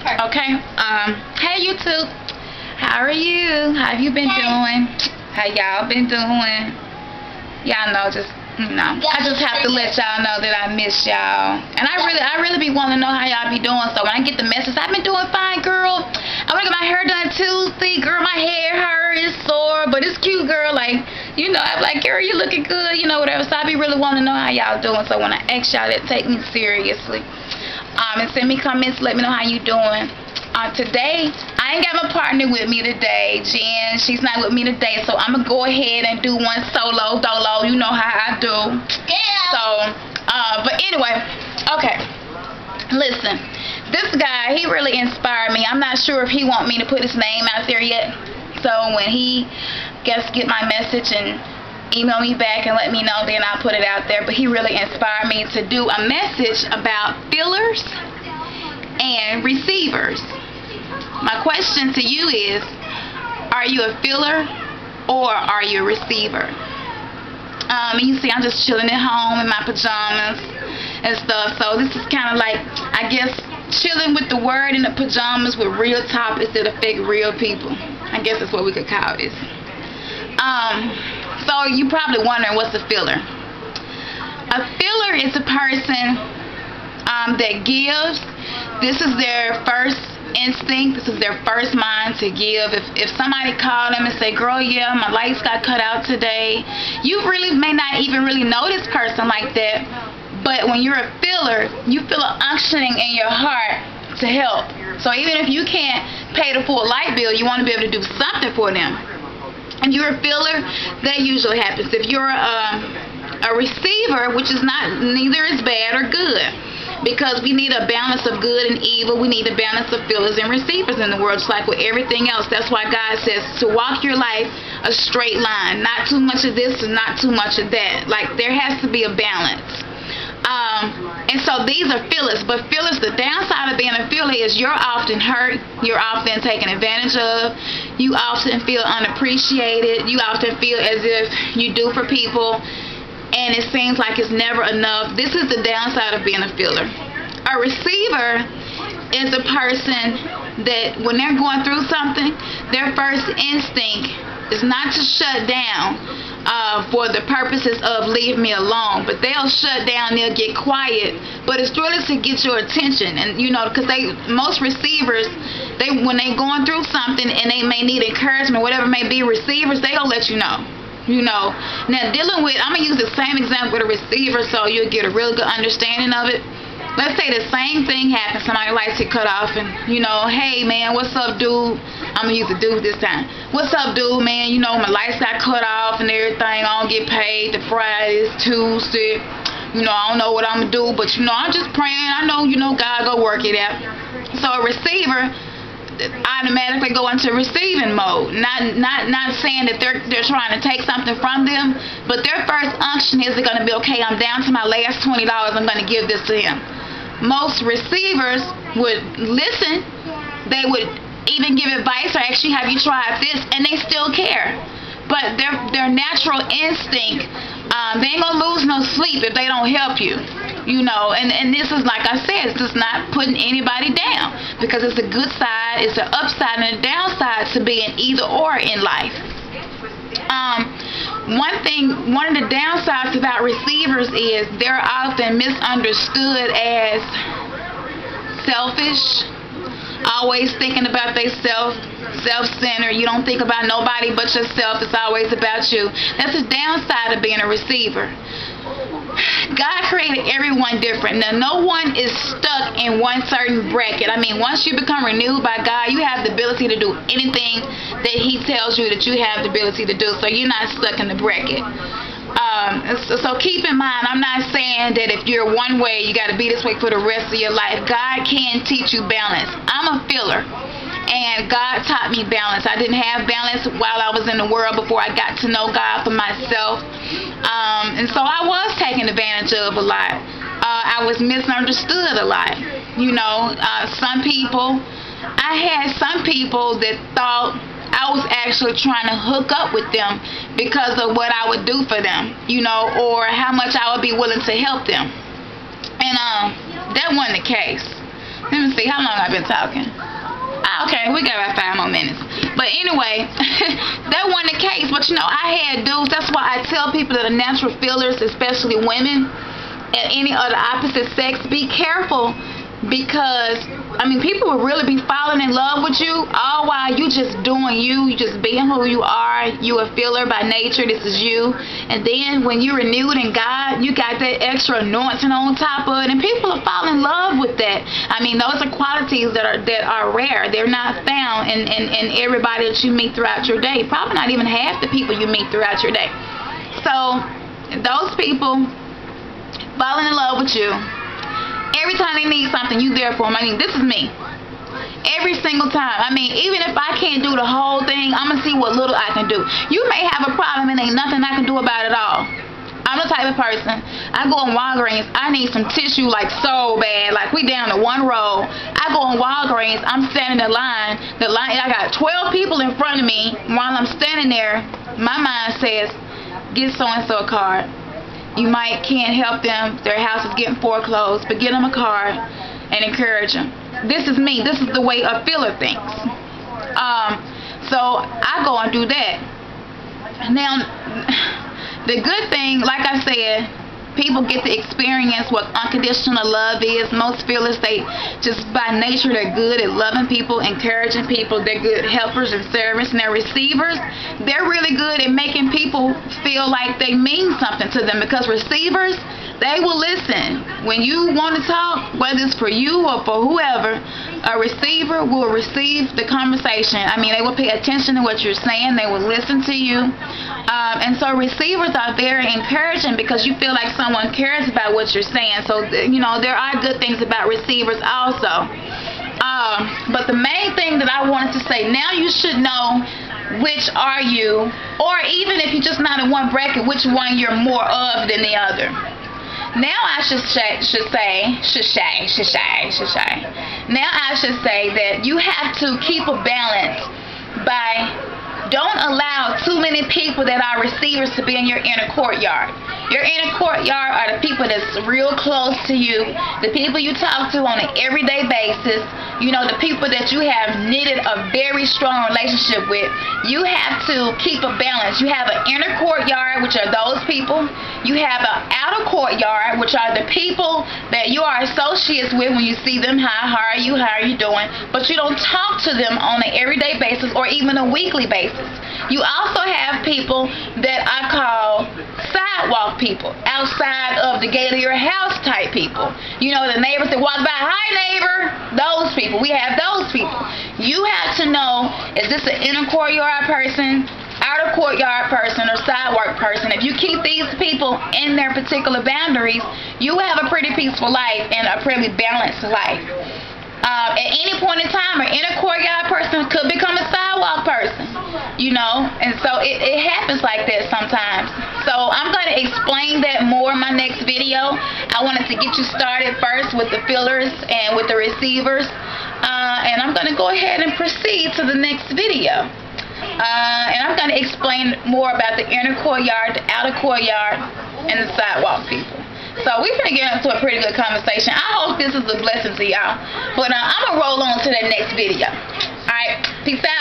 Okay. Hey YouTube. How are you? How have you been doing? How y'all been doing? Y'all know, I just have to let y'all know that I miss y'all. And I really be wanting to know how y'all be doing. So when I get the message, I've been doing fine, girl. I want to get my hair done Tuesday, girl. My hair hurt, it's sore, but it's cute, girl. Like, you know, I'm like, girl, you looking good, you know, whatever. So I be really wanting to know how y'all doing. So when I ask y'all that, take me seriously. And send me comments, let me know how you doing. Today, I ain't got my partner with me today. Jen, she's not with me today, so I'm going to go ahead and do one solo, dolo. You know how I do. Yeah. So, but anyway, okay. Listen, this guy, he really inspired me. I'm not sure if he want me to put his name out there yet. So when he get my message and email me back and let me know, then I'll put it out there. But he really inspired me to do a message about fillers and receivers. My question to you is, are you a filler or are you a receiver? You see, I'm just chilling at home in my pajamas and stuff. So this is kind of like, I guess, chilling with the word in the pajamas with real topics that affect real people. I guess that's what we could call this. So you probably wondering, what's a filler? A filler is a person that gives. This is their first instinct. This is their first mind to give. If somebody called them and say, girl, yeah, my lights got cut out today, you really may not even really know this person like that, but when you're a filler, you feel an unctioning in your heart to help. So even if you can't pay the full light bill, you want to be able to do something for them. If you're a filler, that usually happens. If you're a receiver, which is neither is bad or good, because we need a balance of good and evil. We need a balance of fillers and receivers in the world, just like with everything else. That's why God says to walk your life a straight line. Not too much of this and not too much of that. Like, there has to be a balance. And so these are fillers. But fillers, the downside of being a filler is you're often hurt. You're often taken advantage of. You often feel unappreciated. You often feel as if you do for people, and it seems like it's never enough. This is the downside of being a filler. A receiver is a person that when they're going through something, their first instinct is not to shut down for the purposes of leave me alone, but they'll shut down, they'll get quiet, but it's really to get your attention. And you know, because most receivers, when they going through something and they may need encouragement, whatever it may be, receivers, they gonna let you know. You know, now dealing with, I'm going to use the same example with a receiver so you'll get a real good understanding of it. Let's say the same thing happens, somebody lights get cut off and, you know, hey man, what's up dude? I'm going to use the dude this time. What's up dude, man? You know, my lights got cut off and everything, I don't get paid. The Friday is Tuesday. You know, I don't know what I'm going to do, but you know, I'm just praying. I know, you know, God go work it out. So a receiver automatically go into receiving mode. Not saying that they're trying to take something from them, but their first unction is going to be, okay, I'm down to my last $20, I'm going to give this to him. Most receivers would listen, they would even give advice or actually have you try this, and they still care. But their natural instinct, they ain't gonna lose no sleep if they don't help you. You know, and this is, like I said, it's just not putting anybody down, because it's a good side, it's an upside and a downside to being either or in life. One of the downsides about receivers is they're often misunderstood as selfish, always thinking about self-centered. You don't think about nobody but yourself. It's always about you. That's the downside of being a receiver. God created everyone different. Now, no one is stuck in one certain bracket. I mean, once you become renewed by God, you have the ability to do anything that He tells you that you have the ability to do. So you're not stuck in the bracket. So keep in mind, I'm not saying that if you're one way, you got to be this way for the rest of your life. God can teach you balance. I'm a filler, and God taught me balance. I didn't have balance while I was in the world before I got to know God for myself. And so I was taken advantage of a lot. I was misunderstood a lot. You know, I had some people that thought I was actually trying to hook up with them because of what I would do for them, you know, or how much I would be willing to help them. And that wasn't the case. Let me see how long I've been talking. Okay, we got about 5 more minutes. But anyway, that wasn't the case. But you know, I had dudes. That's why I tell people that are natural fillers, especially women and any other opposite sex, be careful, because I mean, people will really be falling in love with you all while you just doing you just being who you are. You a filler by nature. This is you. And then when you're renewed in God, you got that extra anointing on top of it, and people will fall in love with that. I mean, those are qualities that are rare. They're not found in everybody that you meet throughout your day. Probably not even half the people you meet throughout your day. So those people falling in love with you. Every time they need something, you there for them. I mean, this is me. Every single time. I mean, even if I can't do the whole thing, I'm going to see what little I can do. You may have a problem and ain't nothing I can do about it all. I'm the type of person, I go in Walgreens, I need some tissue like so bad. Like we down to one row. I go in Walgreens, I'm standing in line. I got 12 people in front of me. While I'm standing there, my mind says, get so-and-so a card. You can't help them. Their house is getting foreclosed, but get them a card and encourage them. This is me. This is the way a filler thinks. So I go and do that. Now, the good thing, like I said, people get to experience what unconditional love is. Most fillers, they just by nature, they're good at loving people, encouraging people. They're good helpers and servants. And they're receivers. They're really good at making people feel like they mean something to them, because receivers, they will listen. When you want to talk, whether it's for you or for whoever, a receiver will receive the conversation. I mean, they will pay attention to what you're saying. They will listen to you. And so receivers are very encouraging, because you feel like someone cares about what you're saying. So, you know, there are good things about receivers also. But the main thing that I wanted to say, now you should know which are you, or even if you're just not in one bracket, which one you're more of than the other. Now I should say that you have to keep a balance by don't allow too many people that are receivers to be in your inner courtyard. Your inner courtyard are the people that's real close to you, the people you talk to on an everyday basis, you know, the people that you have knitted a very strong relationship with. You have to keep a balance. You have an inner courtyard, which are those people. You have an outer courtyard, which are the people that you are associates with when you see them. How are you doing? But you don't talk to them on an everyday basis or even a weekly basis. You also have people that I call sidewalk people, outside of the gate of your house type people. You know, the neighbors that walk by, hi neighbor, those people. We have those people. You have to know, is this an inner courtyard person, outer courtyard person, or sidewalk person? If you keep these people in their particular boundaries, you have a pretty peaceful life and a pretty balanced life. At any point in time, an inner courtyard person could become a sidewalk person, you know, and so it happens like that sometimes. So I'm going to explain that more in my next video. I wanted to get you started first with the fillers and with the receivers, and I'm going to go ahead and proceed to the next video. And I'm going to explain more about the inner courtyard, the outer courtyard, and the sidewalk people. So we're going to get into a pretty good conversation. I hope this is a blessing to y'all. But I'm going to roll on to the next video. Alright, peace out.